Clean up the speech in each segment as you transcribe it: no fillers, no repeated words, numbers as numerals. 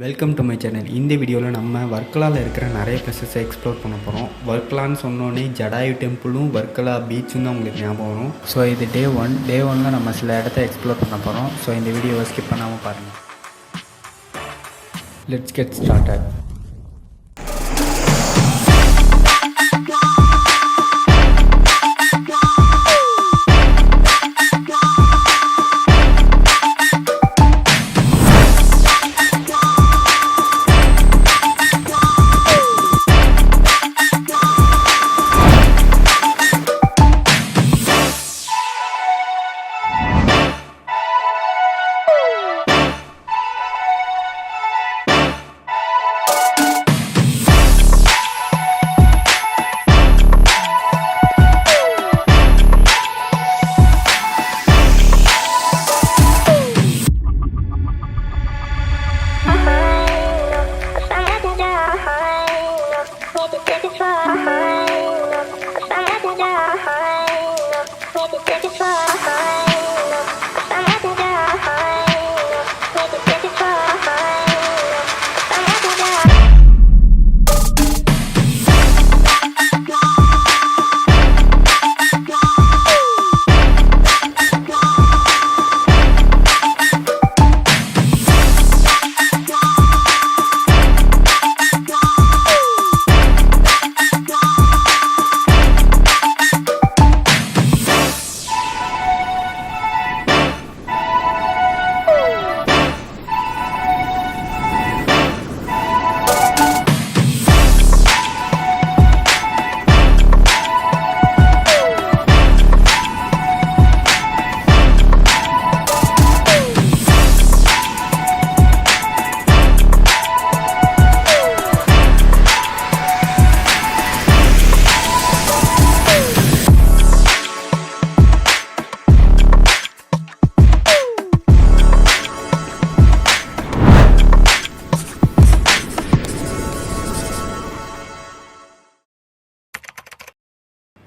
Welcome to my channel. இந்த வீடியோவில் நம்ம வர்க்கலாவில் இருக்கிற நிறைய பிளேசஸை எக்ஸ்ப்ளோர் பண்ண போகிறோம். வர்க்கலான்னு சொன்னோன்னே ஜடாயு டெம்பிளும் வர்க்கலா பீச்சும் தான் உங்களுக்கு ஞாபகம் வரும். ஸோ இது டே 1 நம்ம சில இடத்த எக்ஸ்ப்ளோர் பண்ண போகிறோம். ஸோ இந்த வீடியோவை ஸ்கிப் பண்ணாமல் பாருங்கள். Let's get started.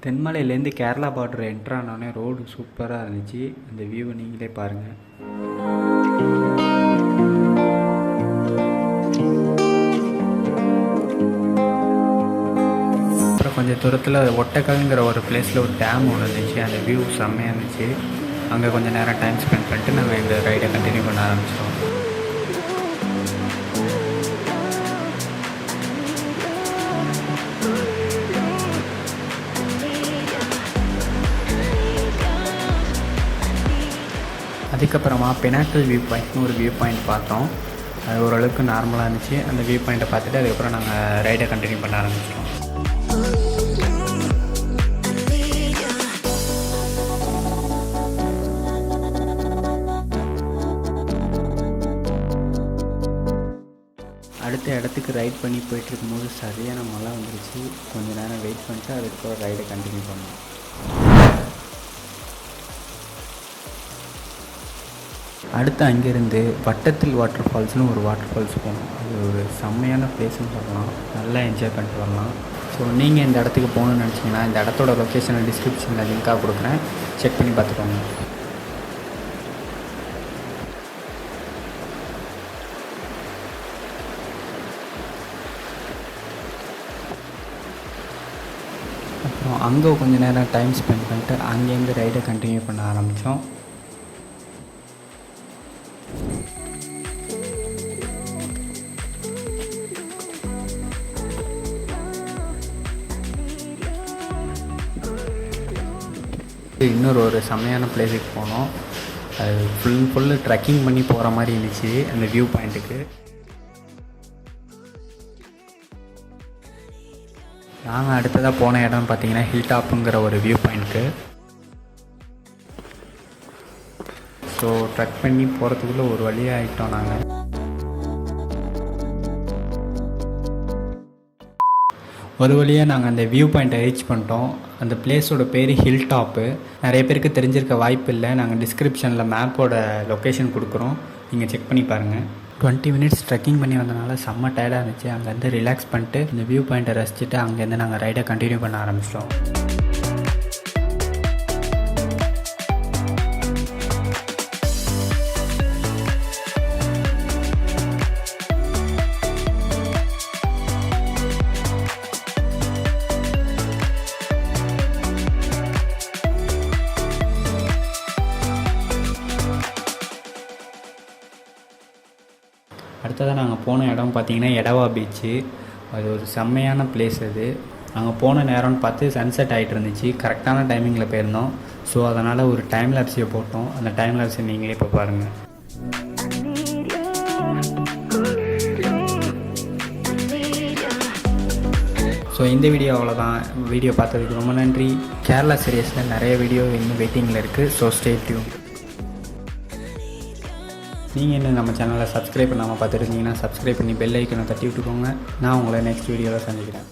தென்மலையிலேருந்து கேரளா பார்டர் என்ட்ரானோடனே ரோடு சூப்பராக இருந்துச்சு. அந்த வியூவை நீங்களே பாருங்கள். அப்புறம் கொஞ்சம் தூரத்தில் ஒட்டக்கல்ங்கிற ஒரு பிளேஸில் ஒரு டேம் ஒன்று இருந்துச்சு. அந்த வியூ செம்மையாக இருந்துச்சு. அங்கே கொஞ்சம் நேரம் டைம் ஸ்பெண்ட் பண்ணிட்டு நாங்கள் எங்கள் ரைடை கண்டினியூ பண்ண ஆரம்பித்தோம். அதுக்கப்புறமா Pinnacle வியூ பாயிண்ட்னு ஒரு வியூ பாயிண்ட் பார்த்தோம். அது ஓரளவுக்கு நார்மலாக இருந்துச்சு. அந்த வியூ பாயிண்ட்டை பார்த்துட்டு அதுக்கப்புறம் நாங்கள் ரைடை கண்டினியூ பண்ண ஆரம்பிச்சிட்டோம். அடுத்த இடத்துக்கு ரைட் பண்ணி போயிட்டுருக்கும்போது சரியான மழை வந்துருச்சு. கொஞ்சம் நேரம் வெயிட் பண்ணிட்டு அதுக்கப்புறம் ரைடை கண்டினியூ பண்ணோம். அடுத்து அங்கேருந்து வட்டத்தில் வாட்டர் ஃபால்ஸ்னு ஒரு வாட்டர் ஃபால்ஸ் போனோம். அது ஒரு செம்மையான பிளேஸ்னு சொல்லலாம். நல்லா என்ஜாய் பண்ணிட்டு வரலாம். ஸோ நீங்கள் இந்த இடத்துக்கு போகணுன்னு நினச்சிங்கன்னா இந்த இடத்தோட லொக்கேஷனை டிஸ்கிரிப்ஷனில் லிங்காக கொடுக்குறேன். செக் பண்ணி பார்த்துக்கோங்க. அப்புறம் அங்கே கொஞ்சம் நேரம் டைம் ஸ்பெண்ட் பண்ணிட்டு அங்கேருந்து ரைடை கண்டினியூ பண்ண ஆரம்பித்தோம். இன்னொரு ஒரு செம்மையான பிளேஸுக்கு போனோம். அது ஃபுல்லு ட்ரெக்கிங் பண்ணி போகிற மாதிரி இருந்துச்சு அந்த வியூ பாயிண்ட்டுக்கு. நாங்கள் அடுத்ததாக போன இடம் பார்த்திங்கன்னா ஹில் டாப்புங்கிற ஒரு வியூ பாயிண்ட்டுக்கு. ஸோ ட்ரெக் பண்ணி போகிறதுக்குள்ளே ஒரு வழியாக ஆகிட்டோம். நாங்கள் ஒரு வழியாக நாங்கள் அந்த வியூ பாயிண்ட்டை ரீச் பண்ணிட்டோம். அந்த பிளேஸோட பேர் ஹில் டாப்பு. நிறைய பேருக்கு தெரிஞ்சிருக்க வாய்ப்பு இல்லை. நாங்கள் டிஸ்கிரிப்ஷனில் மேப்போட லொக்கேஷன் கொடுக்குறோம், நீங்கள் செக் பண்ணி பாருங்கள். 20 மினிட்ஸ் ட்ரெக்கிங் பண்ணி வந்தனால செம்ம டயர்டாக இருந்துச்சு. அங்கேருந்து ரிலாக்ஸ் பண்ணிட்டு இந்த வியூ பாயிண்ட்டை ரசிச்சுட்டு அங்கேருந்து நாங்கள் ரைடை கண்டினியூ பண்ண ஆரம்பிச்சிட்டோம். அடுத்ததாக நாங்கள் போன இடம் பார்த்திங்கன்னா எடவா பீச்சு. அது ஒரு செம்மையான பிளேஸ் அது. நாங்கள் போன நேரம்னு பார்த்து சன்செட் ஆகிட்டு இருந்துச்சு. கரெக்டான டைமிங்கில் போயிருந்தோம். ஸோ அதனால் ஒரு டைம் லேப்ஸையை போட்டோம். அந்த டைம் லேப்ஸை நீங்களே இப்போ பாருங்கள். ஸோ இந்த வீடியோ அவ்வளோதான். வீடியோ பார்த்ததுக்கு ரொம்ப நன்றி. கேரளா சீரியஸில் நிறைய வீடியோ இன்னும் வெயிட்டிங்கில் இருக்குது. So stay tune. நீங்கள் இன்னும் நம்ம சேனலை சப்ஸ்கிரைப் பண்ணாமல் பார்த்துருந்தீங்கன்னா சப்ஸ்கிரைப் பண்ணி பெல் ஐக்கனை தட்டி விட்டுக்கோங்க. நான் உங்களை நெக்ஸ்ட் வீடியோவில் சந்திக்கிறேன்.